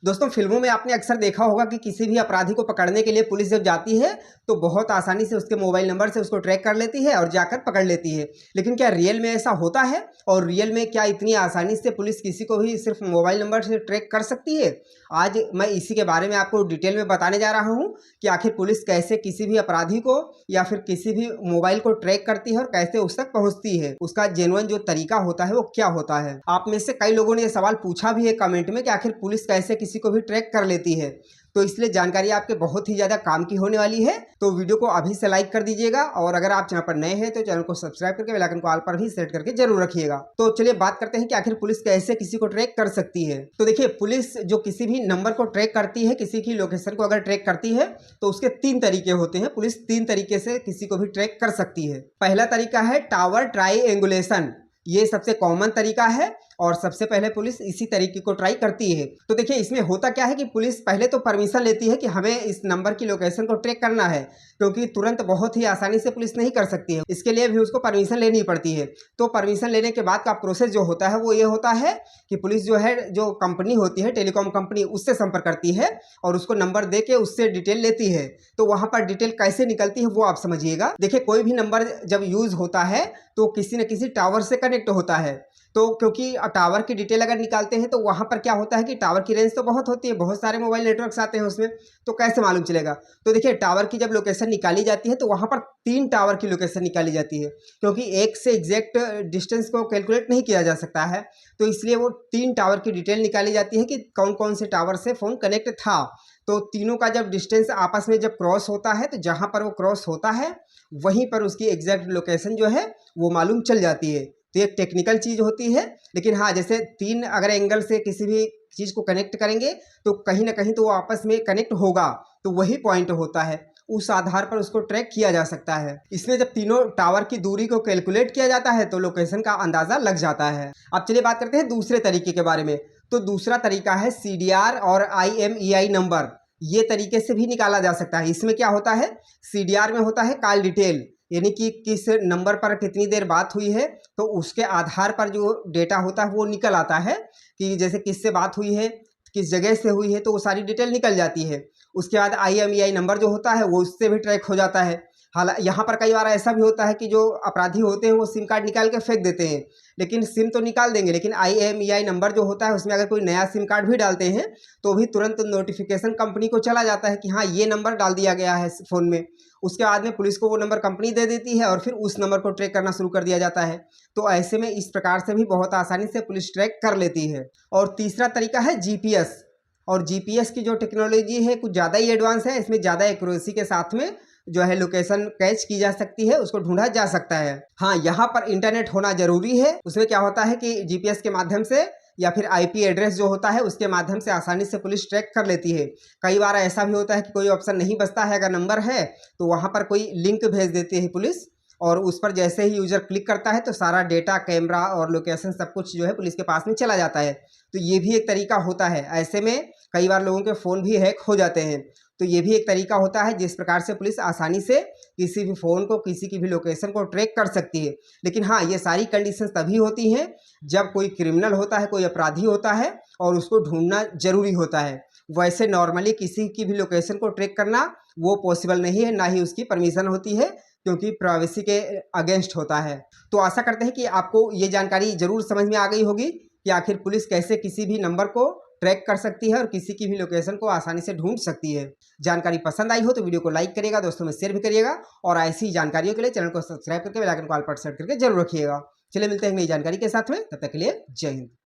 दोस्तों फिल्मों में आपने अक्सर देखा होगा कि किसी भी अपराधी को पकड़ने के लिए पुलिस जब जाती है तो बहुत आसानी से उसके मोबाइल नंबर से उसको ट्रैक कर लेती है और जाकर पकड़ लेती है। लेकिन क्या रियल में ऐसा होता है? और रियल में क्या इतनी आसानी से पुलिस किसी को भी सिर्फ मोबाइल नंबर से ट्रैक कर सकती है? आज मैं इसी के बारे में आपको डिटेल में बताने जा रहा हूँ कि आखिर पुलिस कैसे किसी भी अपराधी को या फिर किसी भी मोबाइल को ट्रैक करती है और कैसे उस तक पहुँचती है। उसका जेन्युइन जो तरीका होता है वो क्या होता है। आप में से कई लोगों ने ये सवाल पूछा भी है कमेंट में कि आखिर पुलिस कैसे किसी को भी ट्रैक कर लेती है। तो इसलिए जानकारी आपके बहुत ही ज़्यादा काम की होने वाली है। तो वीडियो को अभी से लाइक कर दीजिएगा और अगर आप चैनल पर नए हैं तो चैनल को सब्सक्राइब करके बेल आइकन को ऑल पर भी सेट करके जरूर रखिएगा। तो चलिए बात करते हैं कि आखिर पुलिस कैसे किसी को ट्रैक कर सकती है। तो देखिए, पुलिस जो किसी भी नंबर को ट्रैक करती है, किसी की लोकेशन को अगर ट्रैक करती है तो उसके 3 तरीके होते हैं। पुलिस 3 तरीके से किसी को भी ट्रैक कर सकती है। पहला तरीका है टावर ट्राईएंगुलेशन। ये सबसे कॉमन तरीका है और सबसे पहले पुलिस इसी तरीके को ट्राई करती है। तो देखिए, इसमें होता क्या है कि पुलिस पहले तो परमिशन लेती है कि हमें इस नंबर की लोकेशन को ट्रैक करना है, क्योंकि तुरंत बहुत ही आसानी से पुलिस नहीं कर सकती है। इसके लिए भी उसको परमिशन लेनी पड़ती है। तो परमिशन लेने के बाद का प्रोसेस जो होता है वो ये होता है कि पुलिस जो है, जो कंपनी होती है टेलीकॉम कंपनी, उससे संपर्क करती है और उसको नंबर दे के उससे डिटेल लेती है। तो वहाँ पर डिटेल कैसे निकलती है वो आप समझिएगा। देखिए, कोई भी नंबर जब यूज होता है तो किसी न किसी टावर से कनेक्ट होता है। तो क्योंकि टावर की डिटेल अगर निकालते हैं तो वहाँ पर क्या होता है कि टावर की रेंज तो बहुत होती है, बहुत सारे मोबाइल नेटवर्क्स आते हैं उसमें, तो कैसे मालूम चलेगा। तो देखिए, टावर की जब लोकेशन निकाली जाती है तो वहाँ पर 3 टावर की लोकेशन निकाली जाती है, क्योंकि एक से एग्जैक्ट डिस्टेंस को कैलकुलेट नहीं किया जा सकता है। तो इसलिए वो 3 टावर की डिटेल निकाली जाती है कि कौन कौन से टावर से फ़ोन कनेक्ट था। तो तीनों का जब डिस्टेंस आपस में जब क्रॉस होता है तो जहाँ पर वो क्रॉस होता है वहीं पर उसकी एग्जैक्ट लोकेशन जो है वो मालूम चल जाती है। तो ये टेक्निकल चीज़ होती है। लेकिन हाँ, जैसे 3 अगर एंगल से किसी भी चीज़ को कनेक्ट करेंगे तो कहीं ना कहीं तो वो आपस में कनेक्ट होगा, तो वही पॉइंट होता है। उस आधार पर उसको ट्रैक किया जा सकता है। इसमें जब तीनों टावर की दूरी को कैलकुलेट किया जाता है तो लोकेशन का अंदाज़ा लग जाता है। अब चलिए बात करते हैं दूसरे तरीके के बारे में। तो दूसरा तरीका है CDR और IMEI नंबर। ये तरीके से भी निकाला जा सकता है। इसमें क्या होता है, CDR में होता है कॉल डिटेल, यानी कि किस नंबर पर कितनी देर बात हुई है, तो उसके आधार पर जो डेटा होता है वो निकल आता है कि जैसे किससे बात हुई है, किस जगह से हुई है, तो वो सारी डिटेल निकल जाती है। उसके बाद IMEI नंबर जो होता है वो उससे भी ट्रैक हो जाता है। हालांकि यहाँ पर कई बार ऐसा भी होता है कि जो अपराधी होते हैं वो सिम कार्ड निकाल के फेंक देते हैं, लेकिन सिम तो निकाल देंगे, लेकिन IMEI नंबर जो होता है उसमें अगर कोई नया सिम कार्ड भी डालते हैं तो भी तुरंत नोटिफिकेशन कंपनी को चला जाता है कि हाँ, ये नंबर डाल दिया गया है फ़ोन में। उसके बाद में पुलिस को वो नंबर कंपनी दे देती है और फिर उस नंबर को ट्रैक करना शुरू कर दिया जाता है। तो ऐसे में इस प्रकार से भी बहुत आसानी से पुलिस ट्रैक कर लेती है। और तीसरा तरीका है GPS। और GPS की जो टेक्नोलॉजी है कुछ ज़्यादा ही एडवांस है। इसमें ज़्यादा एक्यूरेसी के साथ में जो है लोकेशन कैच की जा सकती है, उसको ढूंढा जा सकता है। हाँ, यहाँ पर इंटरनेट होना जरूरी है। उसमें क्या होता है कि GPS के माध्यम से या फिर IP एड्रेस जो होता है उसके माध्यम से आसानी से पुलिस ट्रैक कर लेती है। कई बार ऐसा भी होता है कि कोई ऑप्शन नहीं बचता है, अगर नंबर है तो वहाँ पर कोई लिंक भेज देती है पुलिस, और उस पर जैसे ही यूजर क्लिक करता है तो सारा डेटा, कैमरा और लोकेशन सब कुछ जो है पुलिस के पास में चला जाता है। तो ये भी एक तरीका होता है। ऐसे में कई बार लोगों के फ़ोन भी हैक हो जाते हैं। तो ये भी एक तरीका होता है जिस प्रकार से पुलिस आसानी से किसी भी फ़ोन को, किसी की भी लोकेशन को ट्रैक कर सकती है। लेकिन हाँ, ये सारी कंडीशंस तभी होती हैं जब कोई क्रिमिनल होता है, कोई अपराधी होता है और उसको ढूंढना ज़रूरी होता है। वैसे नॉर्मली किसी की भी लोकेशन को ट्रैक करना वो पॉसिबल नहीं है, ना ही उसकी परमिशन होती है, क्योंकि प्राइवेसी के अगेंस्ट होता है। तो आशा करते हैं कि आपको ये जानकारी ज़रूर समझ में आ गई होगी कि आखिर पुलिस कैसे किसी भी नंबर को ट्रैक कर सकती है और किसी की भी लोकेशन को आसानी से ढूंढ सकती है। जानकारी पसंद आई हो तो वीडियो को लाइक करिएगा, दोस्तों में शेयर भी करिएगा और ऐसी ही जानकारियों के लिए चैनल को सब्सक्राइब करके बेल आइकन को ऑल पर सेट करके जरूर रखिएगा। चलिए मिलते हैं नई जानकारी के साथ में, तब तक के लिए जय हिंद।